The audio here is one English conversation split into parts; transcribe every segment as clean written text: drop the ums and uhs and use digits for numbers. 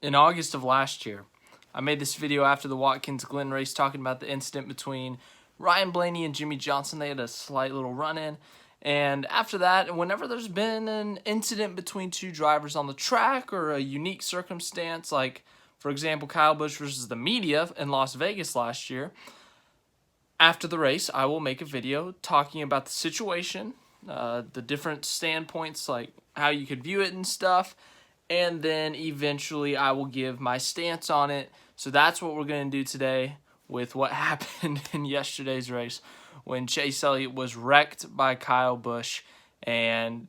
in August of last year. I made this video after the Watkins-Glen race talking about the incident between Ryan Blaney and Jimmy Johnson. They had a slight little run-in. And after that, whenever there's been an incident between two drivers on the track or a unique circumstance, like, for example, Kyle Busch versus the media in Las Vegas last year, after the race, I will make a video talking about the situation, the different standpoints, like how you could view it and stuff, and then eventually I will give my stance on it. So that's what we're going to do today with what happened in yesterday's race when Chase Elliott was wrecked by Kyle Busch, and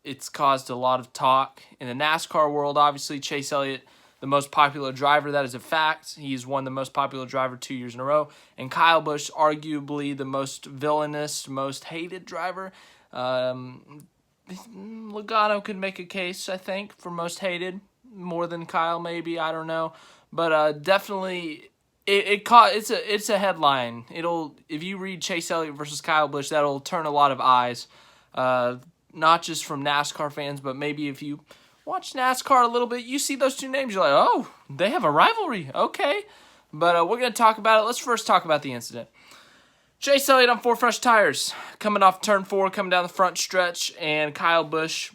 it's caused a lot of talk in the NASCAR world. Obviously, Chase Elliott, the most popular driver, that is a fact. He's won the most popular driver 2 years in a row. And Kyle Busch, arguably the most villainous, most hated driver. Logano could make a case, I think, for most hated, more than Kyle, maybe. I don't know, but definitely, it's a headline. If you read Chase Elliott versus Kyle Busch, that'll turn a lot of eyes, not just from NASCAR fans, but maybe if you watch NASCAR a little bit, you see those two names, you're like, oh, they have a rivalry, okay. But we're gonna talk about it. Let's first talk about the incident. Chase Elliott on 4 fresh tires, coming off turn 4, coming down the front stretch, and Kyle Busch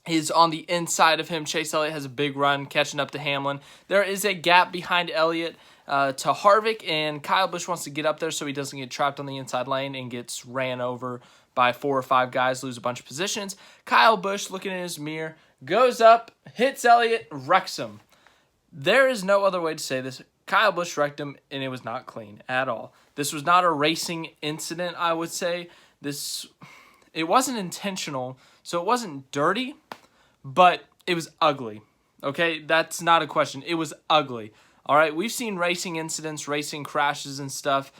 is on the inside of him. Chase Elliott has a big run, catching up to Hamlin. There is a gap behind Elliott to Harvick, and Kyle Busch wants to get up there so he doesn't get trapped on the inside lane and gets ran over by 4 or 5 guys, lose a bunch of positions. Kyle Busch, looking in his mirror, goes up, hits Elliott, wrecks him. There is no other way to say this. Kyle Busch wrecked him, and it was not clean at all. This was not a racing incident, I would say. It wasn't intentional, so it wasn't dirty, but it was ugly. Okay, that's not a question. It was ugly. All right, we've seen racing incidents, racing crashes and stuff,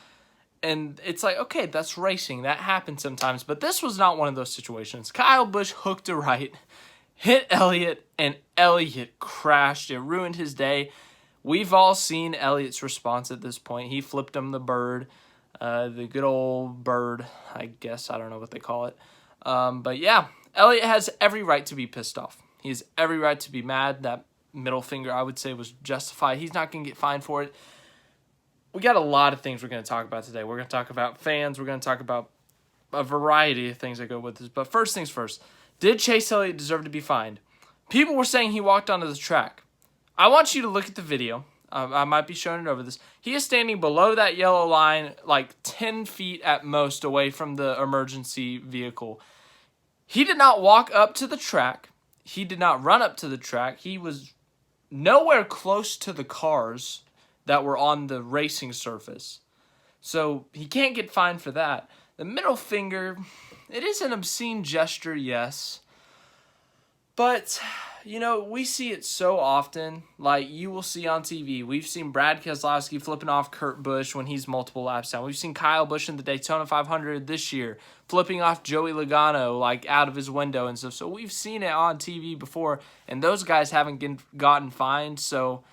and it's like, okay, that's racing. That happens sometimes, but this was not one of those situations. Kyle Busch hooked a right, hit Elliott, and Elliott crashed. It ruined his day. We've all seen Elliott's response at this point. He flipped him the bird, the good old bird, I guess. I don't know what they call it. But yeah, Elliott has every right to be pissed off. He has every right to be mad. That middle finger, I would say, was justified. He's not going to get fined for it. We got a lot of things we're going to talk about today. We're going to talk about fans. We're going to talk about a variety of things that go with this. But first things first, did Chase Elliott deserve to be fined? People were saying he walked onto the track. I want you to look at the video. I might be showing it over this. He is standing below that yellow line, like 10 feet at most away from the emergency vehicle. He did not walk up to the track. He did not run up to the track. He was nowhere close to the cars that were on the racing surface. So he can't get fined for that. The middle finger, it is an obscene gesture, yes. But, you know, we see it so often. Like, you will see on TV. We've seen Brad Keselowski flipping off Kurt Busch when he's multiple laps down. We've seen Kyle Busch in the Daytona 500 this year flipping off Joey Logano, like, out of his window and stuff. So we've seen it on TV before, and those guys haven't gotten fined. So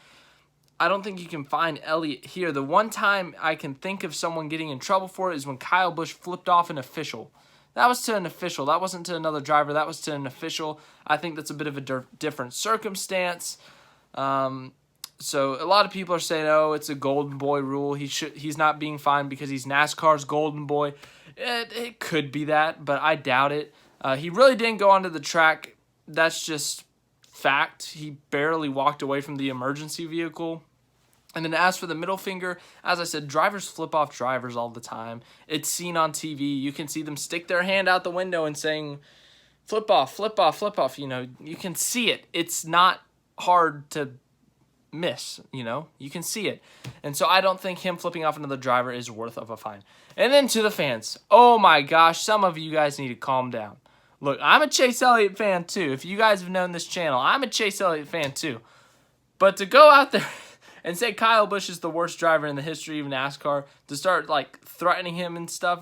I don't think you can fine Elliott here. The one time I can think of someone getting in trouble for it is when Kyle Busch flipped off an official. That was to an official. That wasn't to another driver. That was to an official. I think that's a bit of a different circumstance. So a lot of people are saying, oh, it's a golden boy rule. He's not being fined because he's NASCAR's golden boy. It could be that, but I doubt it. He really didn't go onto the track. That's just fact. He barely walked away from the emergency vehicle. And then as for the middle finger, as I said, drivers flip off drivers all the time. It's seen on TV. You can see them stick their hand out the window and saying, flip off, flip off, flip off. You know, you can see it. It's not hard to miss, you know. You can see it. And so I don't think him flipping off another driver is worth of a fine. And then to the fans. Oh my gosh, some of you guys need to calm down. Look, I'm a Chase Elliott fan too. If you guys have known this channel, I'm a Chase Elliott fan too. But to go out there and say Kyle Busch is the worst driver in the history of NASCAR, to start, like, threatening him and stuff,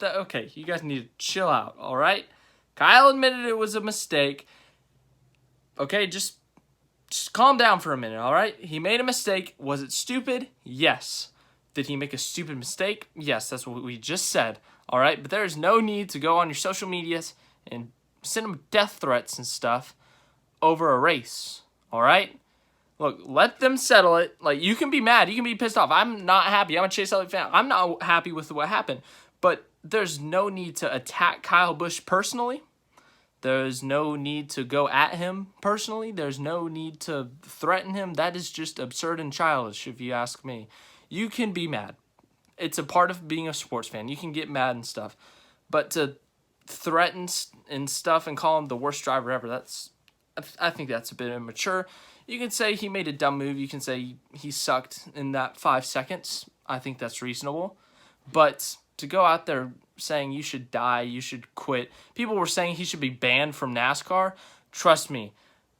okay, you guys need to chill out, all right? Kyle admitted it was a mistake. Okay, just calm down for a minute, all right? He made a mistake. Was it stupid? Yes. Did he make a stupid mistake? Yes, that's what we just said, all right? But there is no need to go on your social medias and send him death threats and stuff over a race, all right? Look, let them settle it. Like, you can be mad. You can be pissed off. I'm not happy. I'm a Chase Elliott fan. I'm not happy with what happened. But there's no need to attack Kyle Busch personally. There's no need to go at him personally. There's no need to threaten him. That is just absurd and childish, if you ask me. You can be mad. It's a part of being a sports fan. You can get mad and stuff. But to threaten and stuff and call him the worst driver ever, I think that's a bit immature. You can say he made a dumb move. You can say he sucked in that 5 seconds. I think that's reasonable. But to go out there saying you should die, you should quit. People were saying he should be banned from NASCAR. Trust me,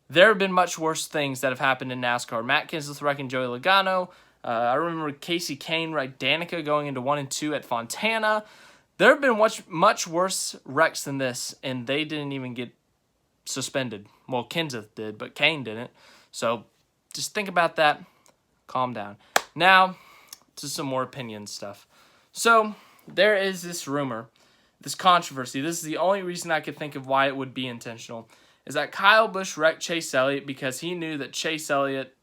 there have been much worse things that have happened in NASCAR. Matt Kenseth wrecking Joey Logano. I remember Casey Kane wrecked Danica going into 1 and 2 at Fontana. There have been much worse wrecks than this, and they didn't even get suspended. Well, Kenseth did, but Kane didn't. So just think about that. Calm down. Now to some more opinion stuff. So there is this rumor, this controversy. This is the only reason I could think of why it would be intentional, is that Kyle Busch wrecked Chase Elliott because he knew that Chase Elliott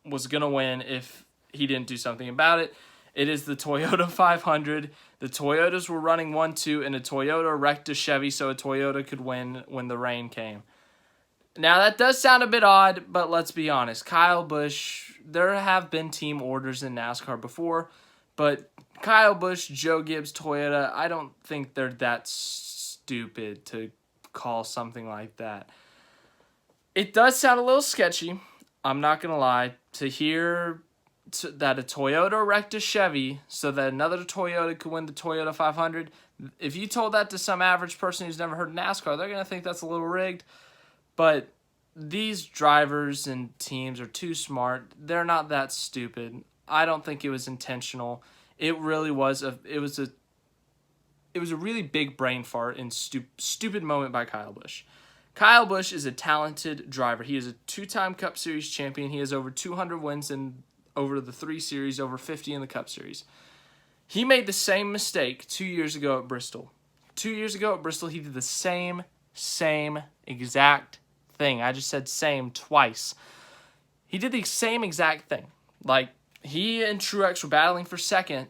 was going to win if he didn't do something about it. It is the Toyota 500. The Toyotas were running 1-2, and a Toyota wrecked a Chevy so a Toyota could win when the rain came. Now, that does sound a bit odd, but let's be honest. Kyle Busch, there have been team orders in NASCAR before, but Kyle Busch, Joe Gibbs, Toyota, I don't think they're that stupid to call something like that. It does sound a little sketchy, I'm not going to lie, to hear that a Toyota wrecked a Chevy so that another Toyota could win the Toyota 500. If you told that to some average person who's never heard of NASCAR, they're going to think that's a little rigged. But these drivers and teams are too smart. They're not that stupid. I don't think it was intentional. It really was a really big brain fart and stupid moment by Kyle Busch. Kyle Busch is a talented driver. He is a 2-time Cup Series champion. He has over 200 wins in over the 3 series, over 50 in the Cup Series. He made the same mistake 2 years ago at Bristol. 2 years ago at Bristol, he did the same exact thing. I just said same twice. He did the same exact thing. Like, he and Truex were battling for second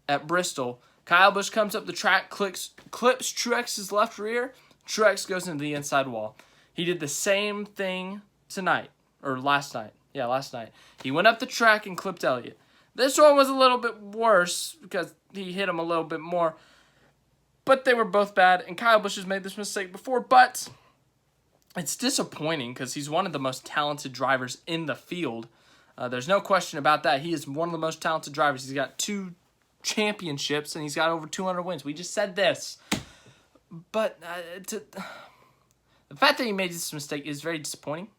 at Bristol. Kyle Busch comes up the track, clips Truex's left rear. Truex goes into the inside wall. He did the same thing last night. Yeah, last night. He went up the track and clipped Elliott. This one was a little bit worse because he hit him a little bit more. But they were both bad, and Kyle Busch has made this mistake before. But it's disappointing because he's one of the most talented drivers in the field. There's no question about that. He is one of the most talented drivers. He's got 2 championships, and he's got over 200 wins. We just said this. But the fact that he made this mistake is very disappointing.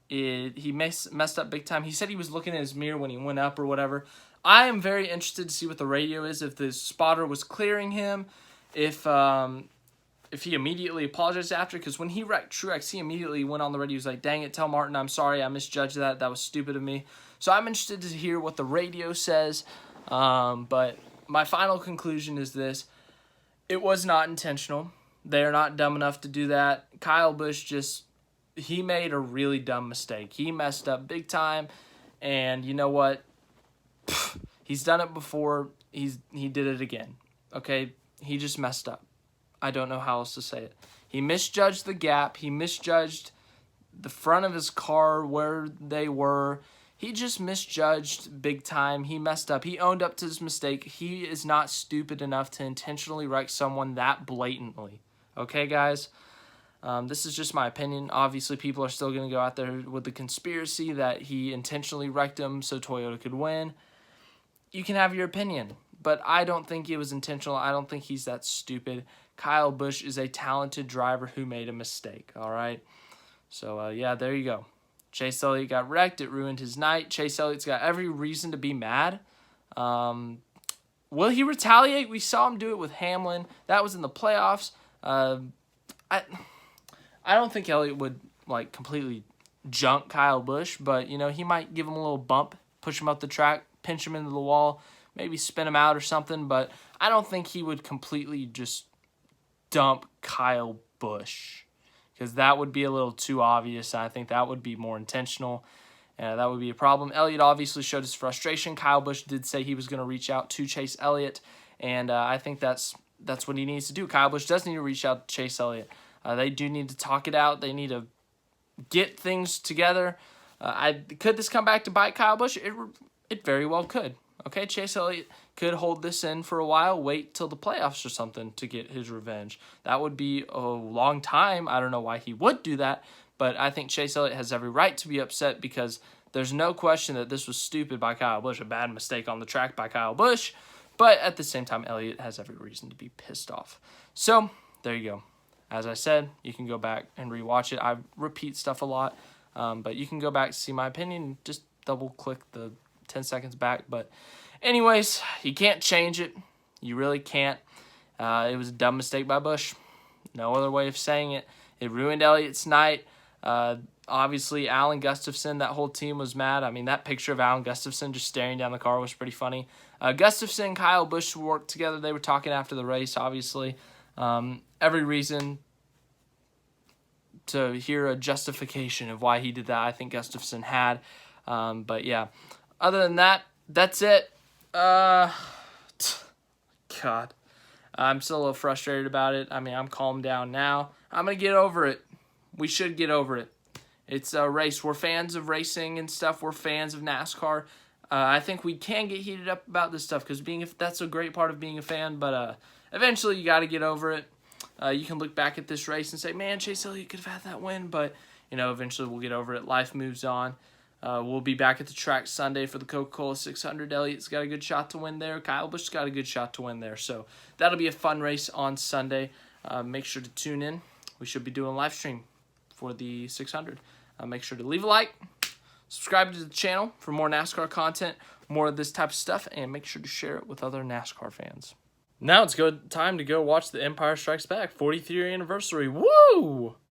He messed up big time. He said he was looking in his mirror when he went up or whatever. I am very interested to see what the radio is, if the spotter was clearing him, if he immediately apologized after, because when he wrecked Truex, he immediately went on the radio. He was like, dang it, tell Martin I'm sorry, I misjudged that. That was stupid of me. So I'm interested to hear what the radio says. But my final conclusion is this. It was not intentional. They're not dumb enough to do that. Kyle Busch he made a really dumb mistake. He messed up big time, and you know what? He's done it before. He did it again. Okay? He just messed up. I don't know how else to say it. He misjudged the gap. He misjudged the front of his car, where they were. He just misjudged big time. He messed up. He owned up to his mistake. He is not stupid enough to intentionally wreck someone that blatantly. Okay, guys? This is just my opinion. Obviously, people are still going to go out there with the conspiracy that he intentionally wrecked him so Toyota could win. You can have your opinion, but I don't think it was intentional. I don't think he's that stupid. Kyle Busch is a talented driver who made a mistake, all right? So, yeah, there you go. Chase Elliott got wrecked. It ruined his night. Chase Elliott's got every reason to be mad. Will he retaliate? We saw him do it with Hamlin. That was in the playoffs. I don't think Elliott would completely junk Kyle Busch, but he might give him a little bump, push him up the track, pinch him into the wall, maybe spin him out or something, but I don't think he would completely just dump Kyle Busch because that would be a little too obvious. I think that would be more intentional, that would be a problem. Elliott obviously showed his frustration. Kyle Busch did say he was going to reach out to Chase Elliott, and I think that's what he needs to do. Kyle Busch does need to reach out to Chase Elliott. They do need to talk it out. They need to get things together. Could this come back to bite Kyle Busch? It very well could. Okay, Chase Elliott could hold this in for a while, wait till the playoffs or something to get his revenge. That would be a long time. I don't know why he would do that, but I think Chase Elliott has every right to be upset because there's no question that this was stupid by Kyle Busch, a bad mistake on the track by Kyle Busch, but at the same time, Elliott has every reason to be pissed off. So, there you go. As I said, you can go back and rewatch it. I repeat stuff a lot, but you can go back to see my opinion. Just double-click the 10 seconds back. But anyways, you can't change it. You really can't. It was a dumb mistake by Busch. No other way of saying it. It ruined Elliott's night. Obviously, Alan Gustafson, that whole team was mad. I mean, that picture of Alan Gustafson just staring down the car was pretty funny. Gustafson and Kyle Busch worked together. They were talking after the race, obviously. Every reason to hear a justification of why he did that, I think Gustafson had. But yeah, other than that, that's it. God, I'm still a little frustrated about it. I mean, I'm calmed down now. I'm going to get over it. We should get over it. It's a race. We're fans of racing and stuff. We're fans of NASCAR. I think we can get heated up about this stuff because that's a great part of being a fan. But eventually, you got to get over it. You can look back at this race and say, man, Chase Elliott could have had that win. But, eventually we'll get over it. Life moves on. We'll be back at the track Sunday for the Coca-Cola 600. Elliott's got a good shot to win there. Kyle Busch's got a good shot to win there. So that'll be a fun race on Sunday. Make sure to tune in. We should be doing a live stream for the 600. Make sure to leave a like. Subscribe to the channel for more NASCAR content, more of this type of stuff, and make sure to share it with other NASCAR fans. Now it's time to go watch The Empire Strikes Back 43rd anniversary. Woo!